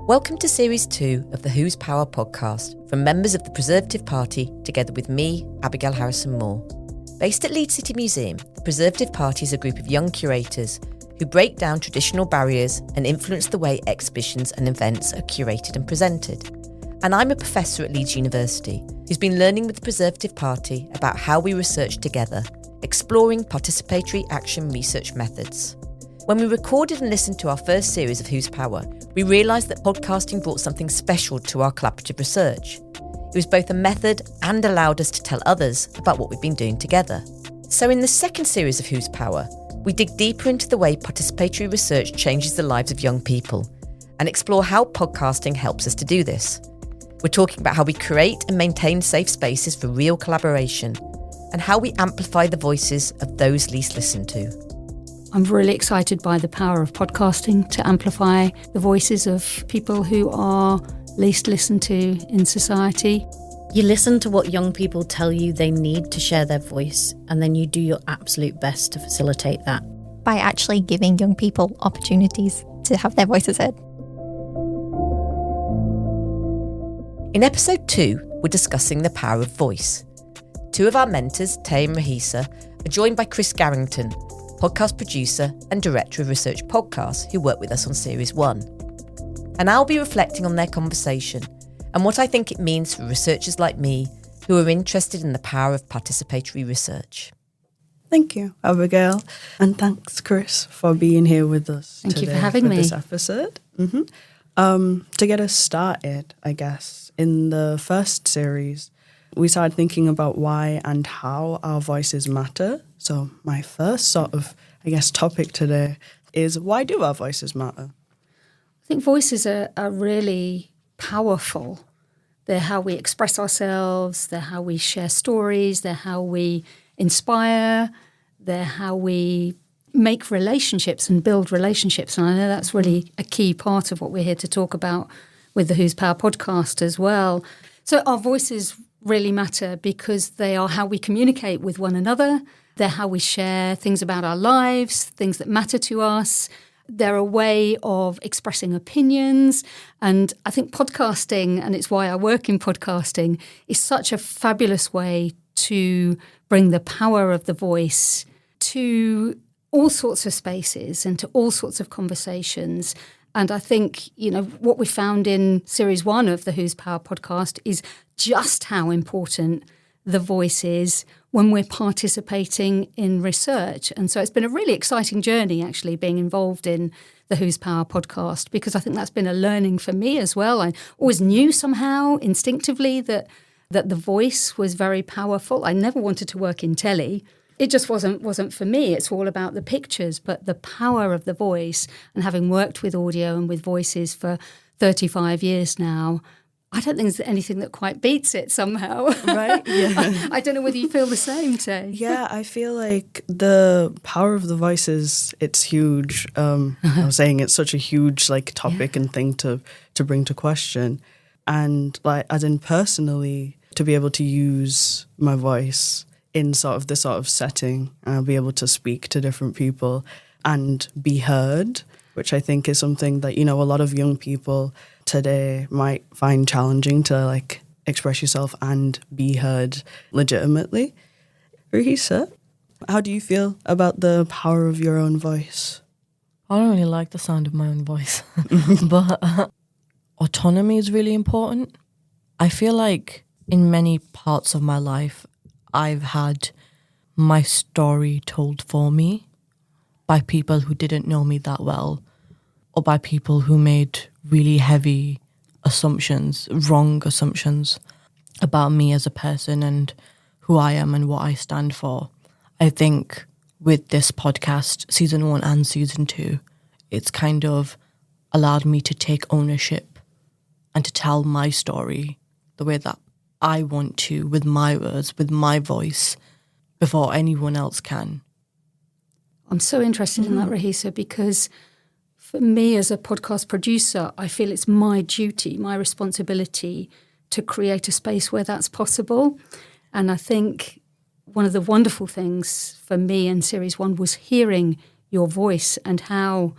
Welcome to Series 2 of the Whose Power podcast from members of the Preservative Party together with me, Abigail Harrison Moore. Based at Leeds City Museum, the Preservative Party is a group of young curators who break down traditional barriers and influence the way exhibitions and events are curated and presented. And I'm a professor at Leeds University who's been learning with the Preservative Party about how we research together, exploring participatory action research methods. When we recorded and listened to our first series of Whose Power, we realised that podcasting brought something special to our collaborative research. It was both a method and allowed us to tell others about what we've been doing together. So in the second series of Whose Power, we dig deeper into the way participatory research changes the lives of young people and explore how podcasting helps us to do this. We're talking about how we create and maintain safe spaces for real collaboration and how we amplify the voices of those least listened to. I'm really excited by the power of podcasting to amplify the voices of people who are least listened to in society. You listen to what young people tell you they need to share their voice, and then you do your absolute best to facilitate that. By actually giving young people opportunities to have their voices heard. In episode 2, we're discussing the power of voice. Two of our mentors, Tae and Rahesa, are joined by Christine Garrington, podcast producer and director of research podcasts who worked with us on series 1. And I'll be reflecting on their conversation and what I think it means for researchers like me who are interested in the power of participatory research. Thank you, Abigail. And thanks, Chris, for being here with us Thank today you for having me. this episode. To get us started, I guess, in the first series, we started thinking about why and how our voices matter. So my first topic today is, why do our voices matter? I think voices are really powerful. They're how we express ourselves, they're how we share stories, they're how we inspire, they're how we make relationships and build relationships. And I know that's really a key part of what we're here to talk about with the Whose Power podcast as well. So our voices really matter because they are how we communicate with one another. They're how we share things about our lives, things that matter to us. They're a way of expressing opinions. And I think podcasting, and it's why I work in podcasting, is such a fabulous way to bring the power of the voice to all sorts of spaces and to all sorts of conversations. And I think, what we found in series 1 of the Whose Power podcast is just how important the voice is when we're participating in research. And so it's been a really exciting journey, actually, being involved in the Whose Power podcast, because I think that's been a learning for me as well. I always knew somehow instinctively that the voice was very powerful. I never wanted to work in telly. It just wasn't for me. It's all about the pictures, but the power of the voice, and having worked with audio and with voices for 35 years now, I don't think there's anything that quite beats it somehow. Right? Yeah. I don't know whether you feel the same, Tae. Yeah, I feel like the power of the voices, it's huge. I was saying it's such a huge topic and thing to bring to question. And as in personally, to be able to use my voice in this sort of setting, be able to speak to different people and be heard, which I think is something that, a lot of young people today might find challenging to express yourself and be heard legitimately. Rahesa, how do you feel about the power of your own voice? I don't really like the sound of my own voice, but autonomy is really important. I feel like in many parts of my life, I've had my story told for me by people who didn't know me that well, or by people who made really heavy assumptions, wrong assumptions about me as a person and who I am and what I stand for. I think with this podcast, season 1 and season 2, it's kind of allowed me to take ownership and to tell my story the way that I want to, with my words, with my voice, before anyone else can. I'm so interested in that, Rahesa, because for me as a podcast producer, I feel it's my duty, my responsibility to create a space where that's possible. And I think one of the wonderful things for me in series 1 was hearing your voice and how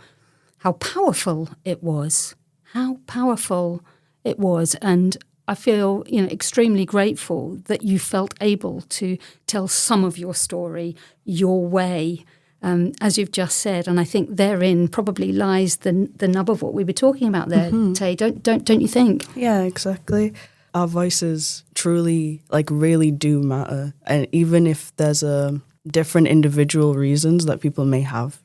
powerful it was, how powerful it was. And I feel, extremely grateful that you felt able to tell some of your story your way, as you've just said. And I think therein probably lies the nub of what we were talking about there, Tae. Don't you think? Yeah, exactly. Our voices truly, really do matter. And even if there's different individual reasons that people may have,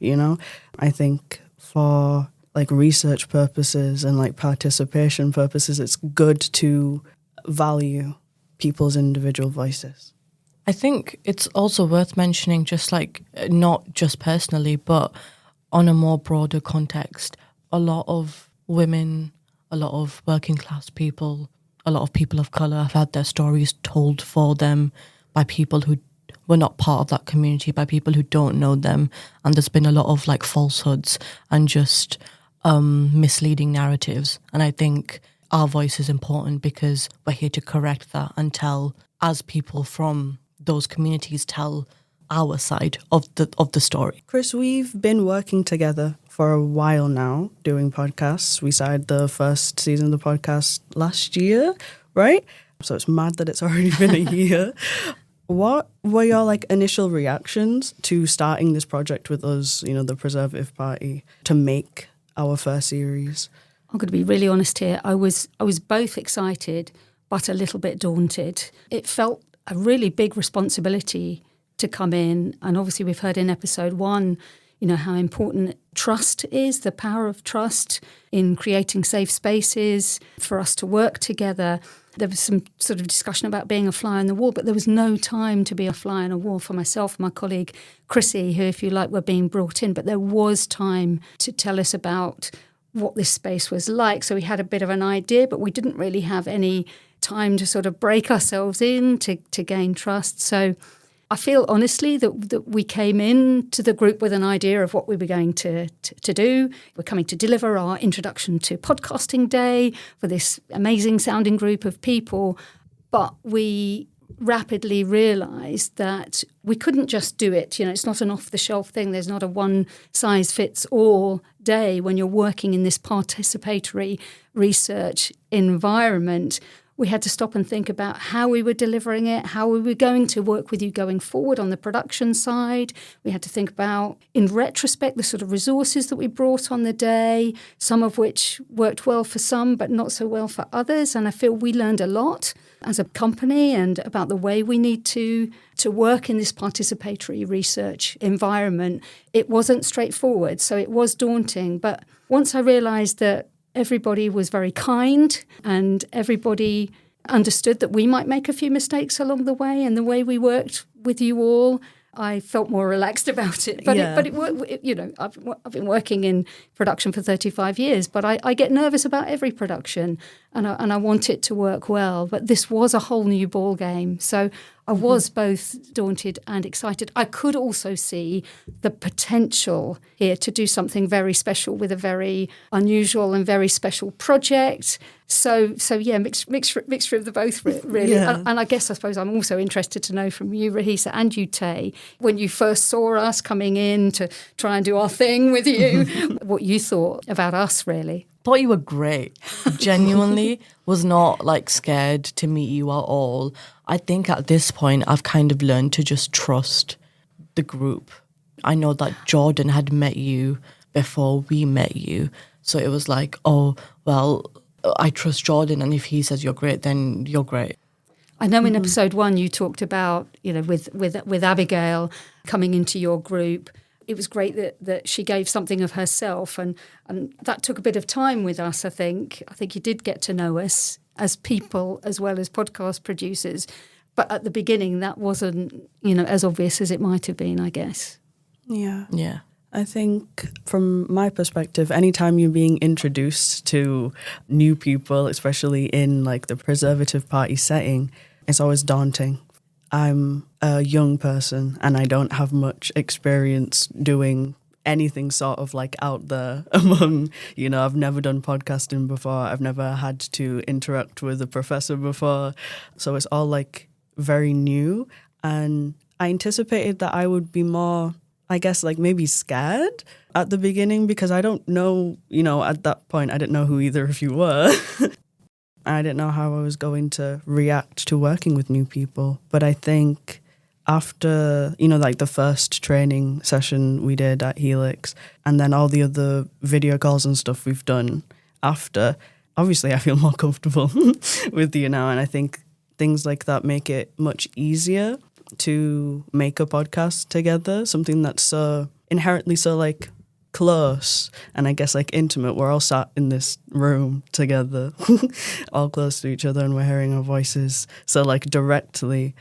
I think for research purposes and participation purposes, it's good to value people's individual voices. I think it's also worth mentioning, just not just personally, but on a more broader context, a lot of women, a lot of working class people, a lot of people of colour have had their stories told for them by people who were not part of that community, by people who don't know them. And there's been a lot of falsehoods and just misleading narratives. And I think our voice is important because we're here to correct that and tell, as people from those communities, tell our side of the story. Chris, we've been working together for a while now doing podcasts. We started the first season of the podcast last year, right? So it's mad that it's already been a year. What were your initial reactions to starting this project with us, the Preservative Party, to make our first series? I'm going to be really honest here. I was both excited but a little bit daunted. It felt a really big responsibility to come in. And obviously we've heard in episode 1, how important trust is, the power of trust in creating safe spaces for us to work together. There was some sort of discussion about being a fly on the wall, but there was no time to be a fly on a wall for myself and my colleague Chrissy, who, if you like, were being brought in. But there was time to tell us about what this space was like. So we had a bit of an idea, but we didn't really have any time to sort of break ourselves in to gain trust. So I feel honestly that we came into the group with an idea of what we were going to do. We're coming to deliver our introduction to podcasting day for this amazing sounding group of people. But we rapidly realised that we couldn't just do it. It's not an off-the-shelf thing. There's not a one-size-fits-all day when you're working in this participatory research environment. We had to stop and think about how we were delivering it, how we were going to work with you going forward on the production side. We had to think about, in retrospect, the sort of resources that we brought on the day, some of which worked well for some but not so well for others. And I feel we learned a lot as a company and about the way we need to work in this participatory research environment. It wasn't straightforward, so it was daunting. But once I realised that everybody was very kind and everybody understood that we might make a few mistakes along the way, and the way we worked with you all, I felt more relaxed about it. But yeah. I've been working in production for 35 years, but I get nervous about every production and I want it to work well. But this was a whole new ball game. So I was both daunted and excited. I could also see the potential here to do something very special with a very unusual and very special project. So yeah, mixture of the both, really. Yeah. And I suppose I'm also interested to know from you, Rahesa, and you, Tae, when you first saw us coming in to try and do our thing with you, what you thought about us, really. Thought you were great. Genuinely was not scared to meet you at all. I think at this point I've kind of learned to just trust the group. I know that Jordan had met you before we met you. So it was I trust Jordan, and if he says you're great, then you're great. I know in episode 1 you talked about, with Abigail coming into your group. It was great that she gave something of herself, and that took a bit of time with us, I think. I think you did get to know us as people as well as podcast producers. But at the beginning, that wasn't, as obvious as it might have been, I guess. Yeah. Yeah. I think from my perspective, anytime you're being introduced to new people, especially in the Preservative Party setting, it's always daunting. I'm a young person and I don't have much experience doing anything sort of out there among, I've never done podcasting before. I've never had to interact with a professor before. So it's all very new. And I anticipated that I would be more I guess, like maybe scared at the beginning because I don't know, at that point, I didn't know who either of you were. I didn't know how I was going to react to working with new people. But I think after, like the first training session we did at Helix and then all the other video calls and stuff we've done after, obviously I feel more comfortable with you now. And I think things like that make it much easier to make a podcast together, something that's so inherently so like close and I guess like intimate. We're all sat in this room together, all close to each other, and we're hearing our voices. So like directly,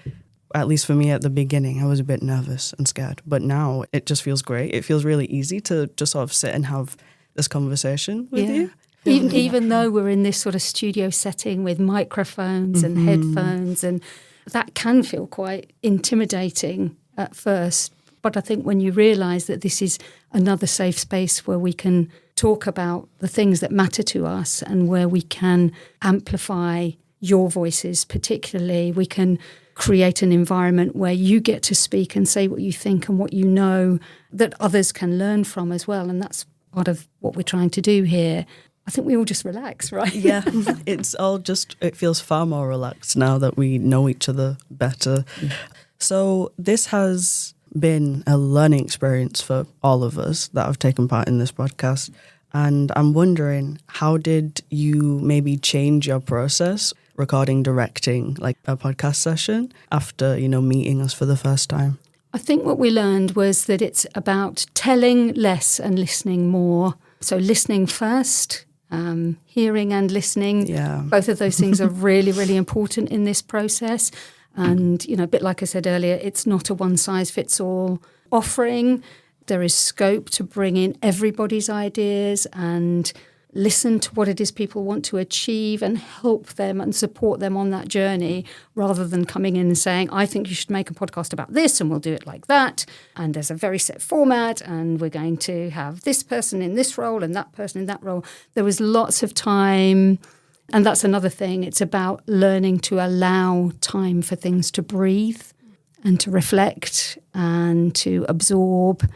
at least for me at the beginning, I was a bit nervous and scared. But now it just feels great. It feels really easy to just sort of sit and have this conversation with you. Even though we're in this sort of studio setting with microphones and headphones, and that can feel quite intimidating at first. But I think when you realise that this is another safe space where we can talk about the things that matter to us and where we can amplify your voices particularly, we can create an environment where you get to speak and say what you think and what you know that others can learn from as well. And that's part of what we're trying to do here. I think we all just relax, right? Yeah, it feels far more relaxed now that we know each other better. So this has been a learning experience for all of us that have taken part in this podcast. And I'm wondering, how did you maybe change your process recording, directing like a podcast session after, meeting us for the first time? I think what we learned was that it's about telling less and listening more. So listening first, hearing and listening. Yeah. Both of those things are really, really important in this process. And, a bit like I said earlier, it's not a one-size-fits-all offering. There is scope to bring in everybody's ideas and listen to what it is people want to achieve and help them and support them on that journey, rather than coming in and saying, I think you should make a podcast about this and we'll do it like that. And there's a very set format and we're going to have this person in this role and that person in that role. There was lots of time. And that's another thing. It's about learning to allow time for things to breathe and to reflect and to absorb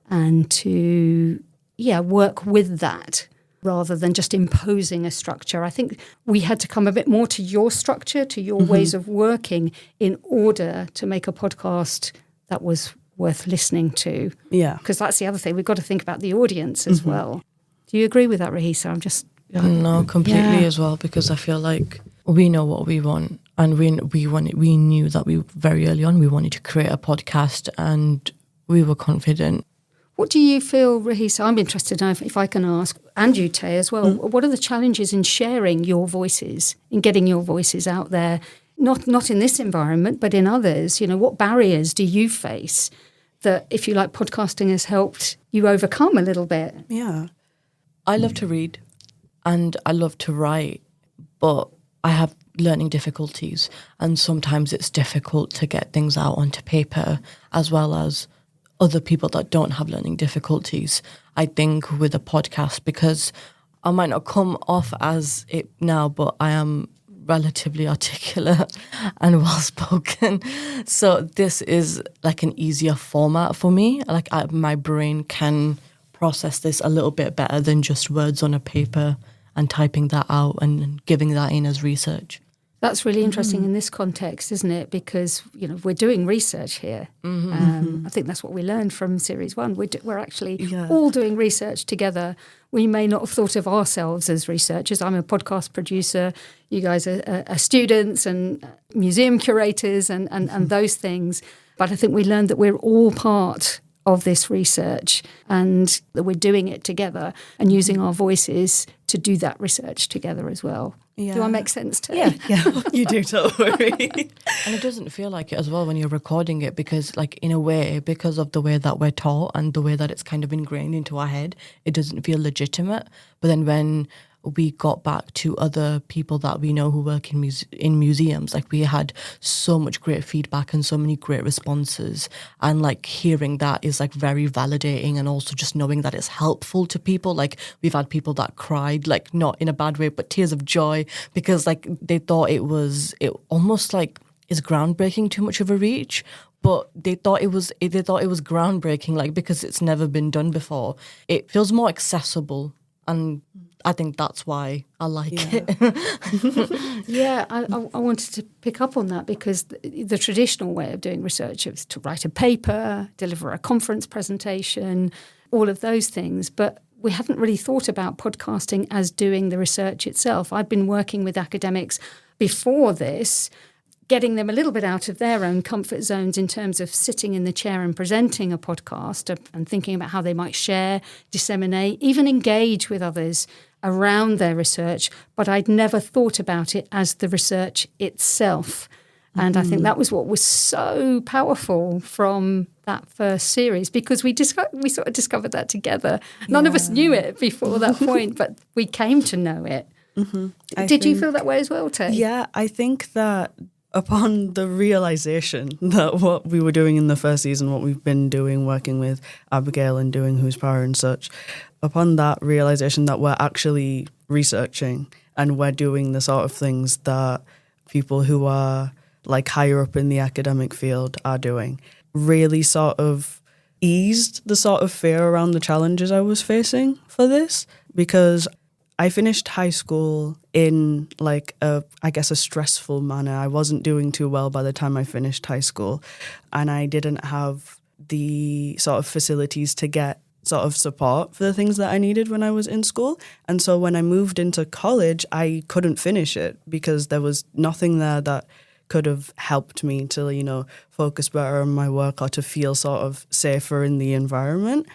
and to, work with that rather than just imposing a structure. I think we had to come a bit more to your structure, to your ways of working in order to make a podcast that was worth listening to. Yeah. Because that's the other thing. We've got to think about the audience as well. Do you agree with that, Rahesa? I'm just... No, completely as well, because I feel like we know what we want, and we knew that we very early on we wanted to create a podcast, and we were confident. What do you feel, Rahesa? I'm interested to know if I can ask, and you, Tae, as well. What are the challenges in sharing your voices, in getting your voices out there? Not in this environment, but in others. What barriers do you face that, if you like, podcasting has helped you overcome a little bit? Yeah. I love to read. And I love to write, but I have learning difficulties. And sometimes it's difficult to get things out onto paper, as well as other people that don't have learning difficulties. I think with a podcast, because I might not come off as it now, but I am relatively articulate and well-spoken. So this is like an easier format for me. Like my brain can process this a little bit better than just words on a paper and typing that out and giving that in as research. That's really interesting in this context, isn't it? Because, we're doing research here. I think that's what we learned from Series 1. We're actually all doing research together. We may not have thought of ourselves as researchers. I'm a podcast producer. You guys are students and museum curators and those things. But I think we learned that we're all part of this research and that we're doing it together and using our voices to do that research together as well. Yeah. Do I make sense to you? Yeah, you do, don't worry. And it doesn't feel like it as well when you're recording it, because like in a way, because of the way that we're taught and the way that it's kind of ingrained into our head, it doesn't feel legitimate. But then when we got back to other people that we know who work in museums, like we had so much great feedback and so many great responses, and like hearing that is like very validating, and also just knowing that it's helpful to people. Like we've had people that cried, like not in a bad way, but tears of joy, because like they thought it almost like is groundbreaking too much of a reach, but they thought it was groundbreaking, like, because it's never been done before. It feels more accessible, and I think that's why I like it. Yeah, I wanted to pick up on that because the traditional way of doing research is to write a paper, deliver a conference presentation, all of those things. But we haven't really thought about podcasting as doing the research itself. I've been working with academics before this, getting them a little bit out of their own comfort zones in terms of sitting in the chair and presenting a podcast and thinking about how they might share, disseminate, even engage with others around their research. But I'd never thought about it as the research itself. And I think that was what was so powerful from that first series, because we sort of discovered that together. None of us knew it before that point, but we came to know it. Did you feel that way as well, Tae? Yeah, I think that upon the realization that what we were doing in the first season, what we've been doing, working with Abigail and doing Whose Power and such, upon that realization that we're actually researching and we're doing the sort of things that people who are like higher up in the academic field are doing, really sort of eased the sort of fear around the challenges I was facing for this, because I finished high school in like a stressful manner. I wasn't doing too well by the time I finished high school, and I didn't have the sort of facilities to get sort of support for the things that I needed when I was in school. And so when I moved into college, I couldn't finish it because there was nothing there that could have helped me to, you know, focus better on my work or to feel sort of safer in the environment.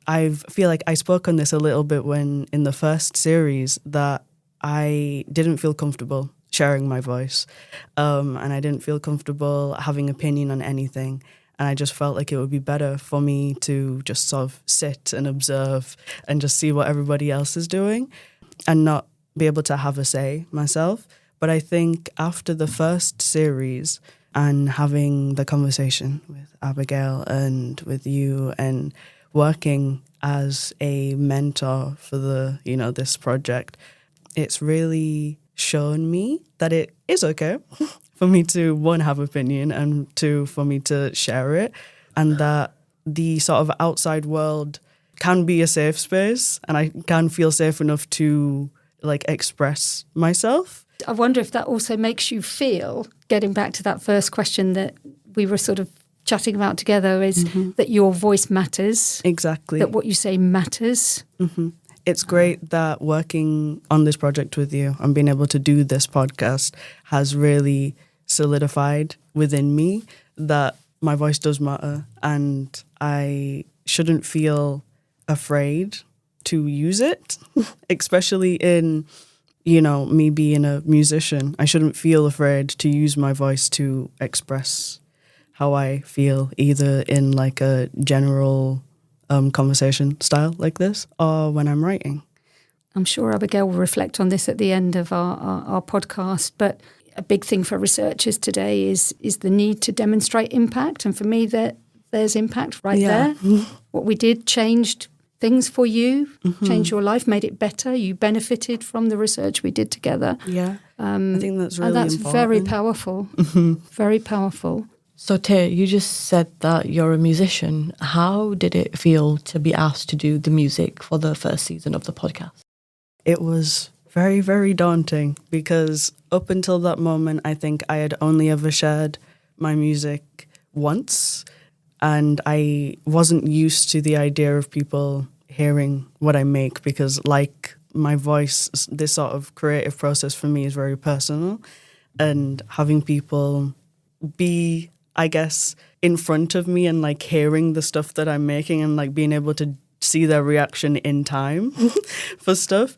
I feel like I spoke on this a little bit when in the first series that I didn't feel comfortable sharing my voice, and I didn't feel comfortable having opinion on anything. And I just felt like it would be better for me to just sort of sit and observe and just see what everybody else is doing and not be able to have a say myself. But I think after the first series and having the conversation with Abigail and with you and working as a mentor for the, you know, this project, it's really shown me that it is okay for me to, one, have opinion, and two, for me to share it, and that the sort of outside world can be a safe space and I can feel safe enough to like express myself. I wonder if that also makes you feel, getting back to that first question that we were sort of chatting about together, is that your voice matters. Exactly. That what you say matters. It's great that working on this project with you and being able to do this podcast has really solidified within me that my voice does matter, and I shouldn't feel afraid to use it, especially in, you know, me being a musician. I shouldn't feel afraid to use my voice to express how I feel, either in like a general conversation style like this or when I'm writing. I'm sure Abigail will reflect on this at the end of our podcast, but a big thing for researchers today is the need to demonstrate impact. And for me, there's impact right there. What we did changed things for you, changed your life, made it better. You benefited from the research we did together. Yeah, I think that's really and that's important. very powerful, very powerful. So Tae, you just said that you're a musician. How did it feel to be asked to do the music for the first season of the podcast? It was very, very daunting because up until that moment, I think I had only ever shared my music once, and I wasn't used to the idea of people hearing what I make because, like my voice, this sort of creative process for me is very personal, and having people be, I guess, in front of me and like hearing the stuff that I'm making and like being able to see their reaction in time for stuff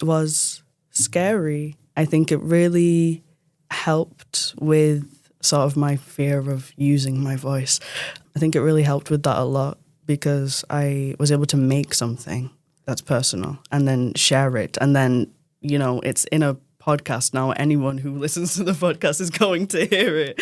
was scary. I think it really helped with sort of my fear of using my voice. I think it really helped with that a lot because I was able to make something that's personal and then share it. And then, you know, it's in a podcast now. Anyone who listens to the podcast is going to hear it.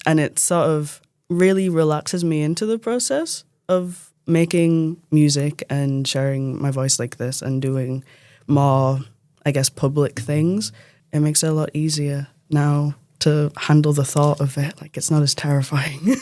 And it sort of really relaxes me into the process of making music and sharing my voice like this and doing more, I guess, public things. It makes it a lot easier now to handle the thought of it. Like, it's not as terrifying.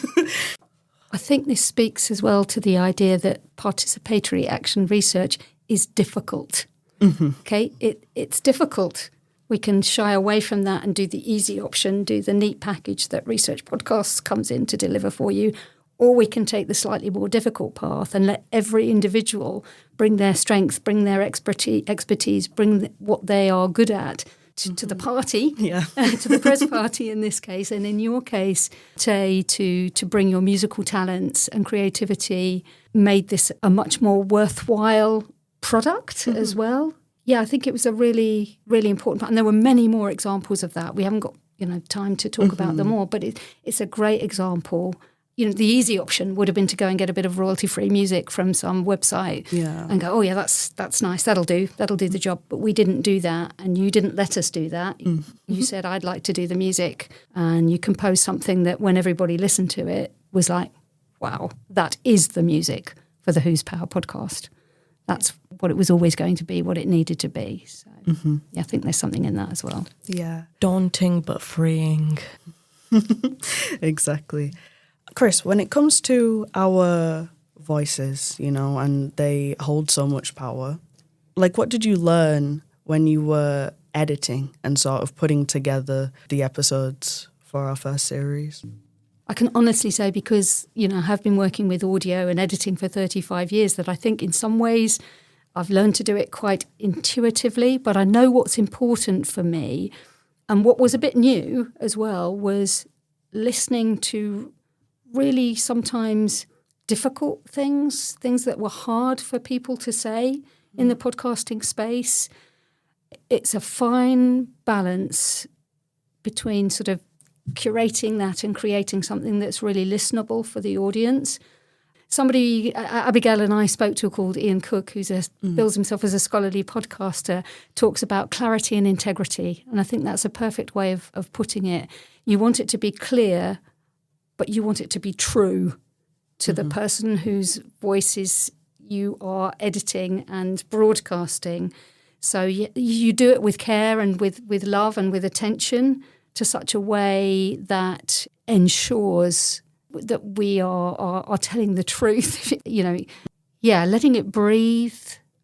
I think this speaks as well to the idea that participatory action research is difficult. Okay, it's difficult. We can shy away from that and do the easy option, do the neat package that Research Podcasts comes in to deliver for you. Or we can take the slightly more difficult path and let every individual bring their strength, bring their expertise, bring what they are good at to the party, to the Pres Party in this case. And in your case, Tae, to bring your musical talents and creativity, made this a much more worthwhile product as well. Yeah, I think it was a really, really important part. And there were many more examples of that. We haven't got time to talk about them all, but it's a great example. The easy option would have been to go and get a bit of royalty-free music from some website and go, oh, yeah, that's nice. That'll do the job. But we didn't do that, and you didn't let us do that. You said, I'd like to do the music, and you composed something that when everybody listened to it was like, wow, that is the music for the Who's Power podcast. That's what it was always going to be, what it needed to be. So I think there's something in that as well. Yeah. Daunting but freeing. Exactly. Chris, when it comes to our voices, and they hold so much power, like, what did you learn when you were editing and sort of putting together the episodes for our first series? I can honestly say, because, I have been working with audio and editing for 35 years, that I think in some ways I've learned to do it quite intuitively, but I know what's important for me. And what was a bit new as well was listening to really sometimes difficult things that were hard for people to say in the podcasting space. It's a fine balance between sort of curating that and creating something that's really listenable for the audience. Somebody, Abigail and I spoke to, called Ian Cook, who bills himself as a scholarly podcaster, talks about clarity and integrity. And I think that's a perfect way of putting it. You want it to be clear, but you want it to be true to the person whose voices you are editing and broadcasting. So you do it with care and with love and with attention to such a way that ensures that we are telling the truth. Letting it breathe,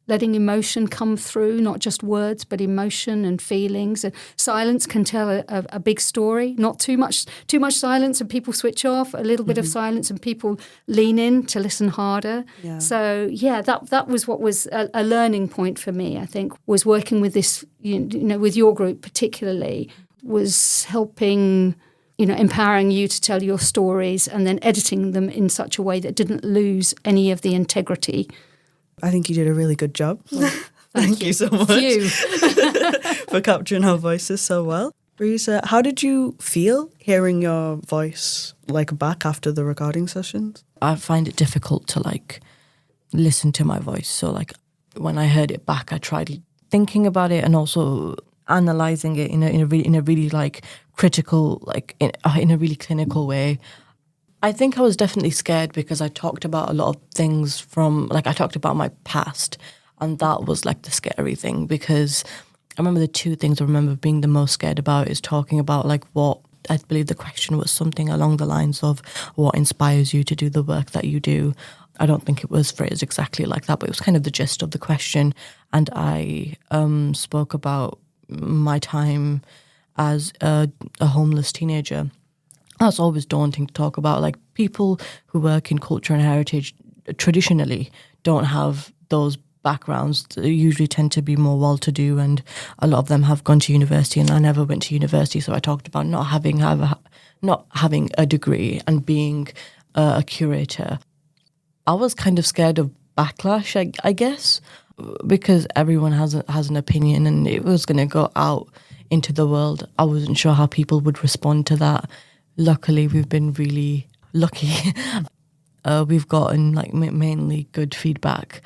letting emotion come through, not just words, but emotion and feelings. And silence can tell a big story. Not too much silence and people switch off. A little bit of silence and people lean in to listen harder. Yeah. So that was what was a learning point for me. I think was working with this, with your group particularly, was helping, empowering you to tell your stories and then editing them in such a way that didn't lose any of the integrity. I think you did a really good job. Well, thank you so much for capturing our voices so well. Rahesa, how did you feel hearing your voice back after the recording sessions? I find it difficult to listen to my voice. So when I heard it back, I tried thinking about it and also analyzing it in a really critical, in a really clinical way. I think I was definitely scared because I talked about a lot of things from, I talked about my past, and that was the scary thing, because I remember the two things I remember being the most scared about is talking about what, I believe the question was something along the lines of what inspires you to do the work that you do. I don't think it was phrased exactly like that, but it was kind of the gist of the question. And I spoke about my time as a homeless teenager. That's always daunting to talk about. People who work in culture and heritage traditionally don't have those backgrounds. They usually tend to be more well-to-do, and a lot of them have gone to university, and I never went to university. So I talked about not having a degree and being a curator. I was kind of scared of backlash, I guess, because everyone has an opinion, and it was going to go out into the world. I wasn't sure how people would respond to that. Luckily, we've been really lucky. We've gotten mainly good feedback.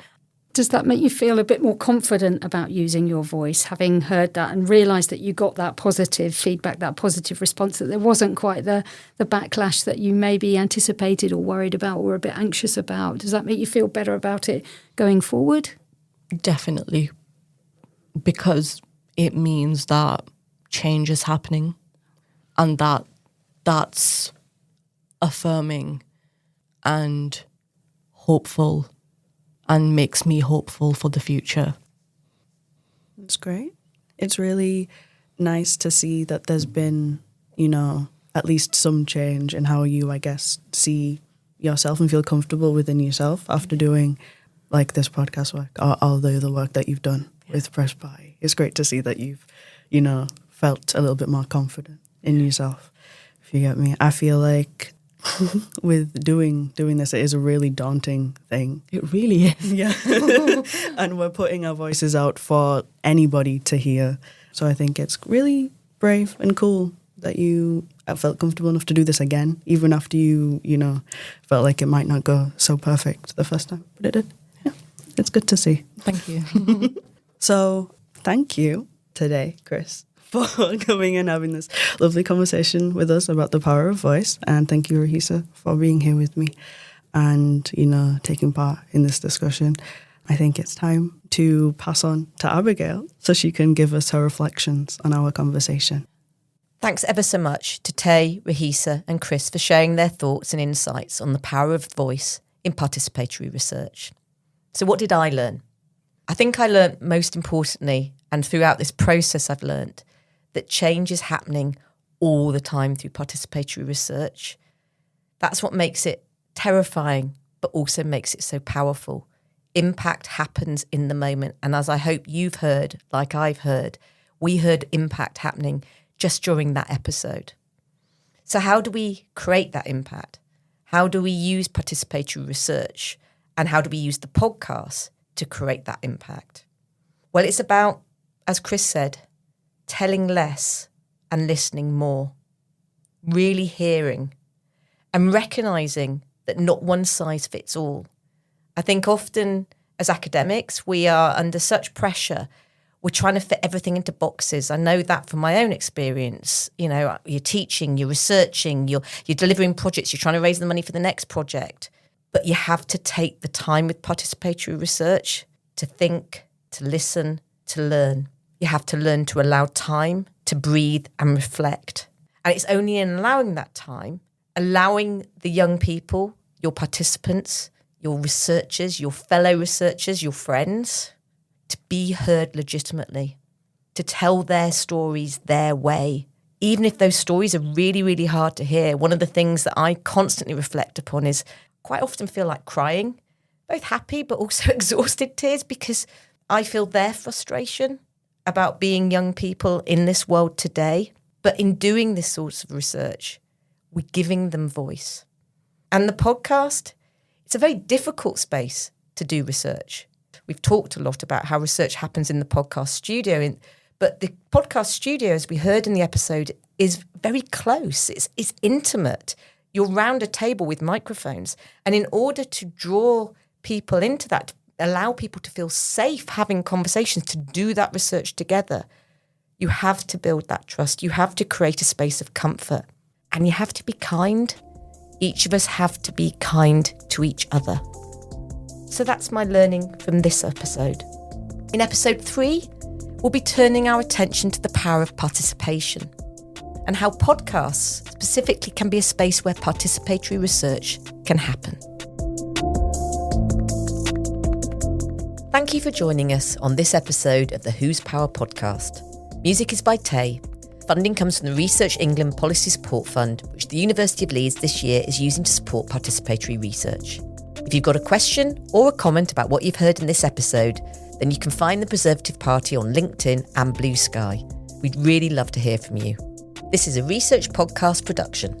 Does that make you feel a bit more confident about using your voice, having heard that and realised that you got that positive feedback, that positive response, that there wasn't quite the backlash that you maybe anticipated or worried about or a bit anxious about? Does that make you feel better about it going forward? Definitely, because it means that change is happening. And that's affirming and hopeful and makes me hopeful for the future. That's great. It's really nice to see that there's been, at least some change in how you, I guess, see yourself and feel comfortable within yourself after doing like this podcast work or all the other work that you've done with Preservative Party. It's great to see that you've, felt a little bit more confident in yourself, if you get me. I feel like with doing this, it is a really daunting thing. It really is. Yeah. And we're putting our voices out for anybody to hear. So I think it's really brave and cool that you felt comfortable enough to do this again, even after you felt like it might not go so perfect the first time. But it did. Yeah. It's good to see. Thank you. So thank you today, Chris, for coming and having this lovely conversation with us about the power of voice. And thank you, Rahesa, for being here with me and, taking part in this discussion. I think it's time to pass on to Abigail so she can give us her reflections on our conversation. Thanks ever so much to Tae, Rahesa and Chris for sharing their thoughts and insights on the power of voice in participatory research. So what did I learn? I think I learned most importantly, and throughout this process I've learned, that change is happening all the time through participatory research. That's what makes it terrifying, but also makes it so powerful. Impact happens in the moment. And as I hope you've heard, like I've heard, we heard impact happening just during that episode. So how do we create that impact? How do we use participatory research? And how do we use the podcast to create that impact? Well, it's about, as Chris said, telling less and listening more, really hearing and recognising that not one size fits all. I think often as academics, we are under such pressure. We're trying to fit everything into boxes. I know that from my own experience. You're teaching, you're researching, you're delivering projects, you're trying to raise the money for the next project. But you have to take the time with participatory research to think, to listen, to learn. You have to learn to allow time to breathe and reflect. And it's only in allowing that time, allowing the young people, your participants, your researchers, your fellow researchers, your friends, to be heard legitimately, to tell their stories their way. Even if those stories are really, really hard to hear, one of the things that I constantly reflect upon is quite often feel like crying, both happy but also exhausted tears, because I feel their frustration about being young people in this world today. But in doing this sort of research, we're giving them voice. And the podcast, it's a very difficult space to do research. We've talked a lot about how research happens in the podcast studio, but the podcast studio, as we heard in the episode, is very close. It's intimate. You're round a table with microphones. And in order to draw people into that, allow people to feel safe having conversations, to do that research together, you have to build that trust. You have to create a space of comfort. And you have to be kind. Each of us have to be kind to each other. So that's my learning from this episode. In episode 3, we'll be turning our attention to the power of participation and how podcasts specifically can be a space where participatory research can happen. Thank you for joining us on this episode of the Whose Power podcast. Music is by Tae. Funding comes from the Research England Policy Support Fund, which the University of Leeds this year is using to support participatory research. If you've got a question or a comment about what you've heard in this episode, then you can find the Preservative Party on LinkedIn and Blue Sky. We'd really love to hear from you. This is a research podcast production.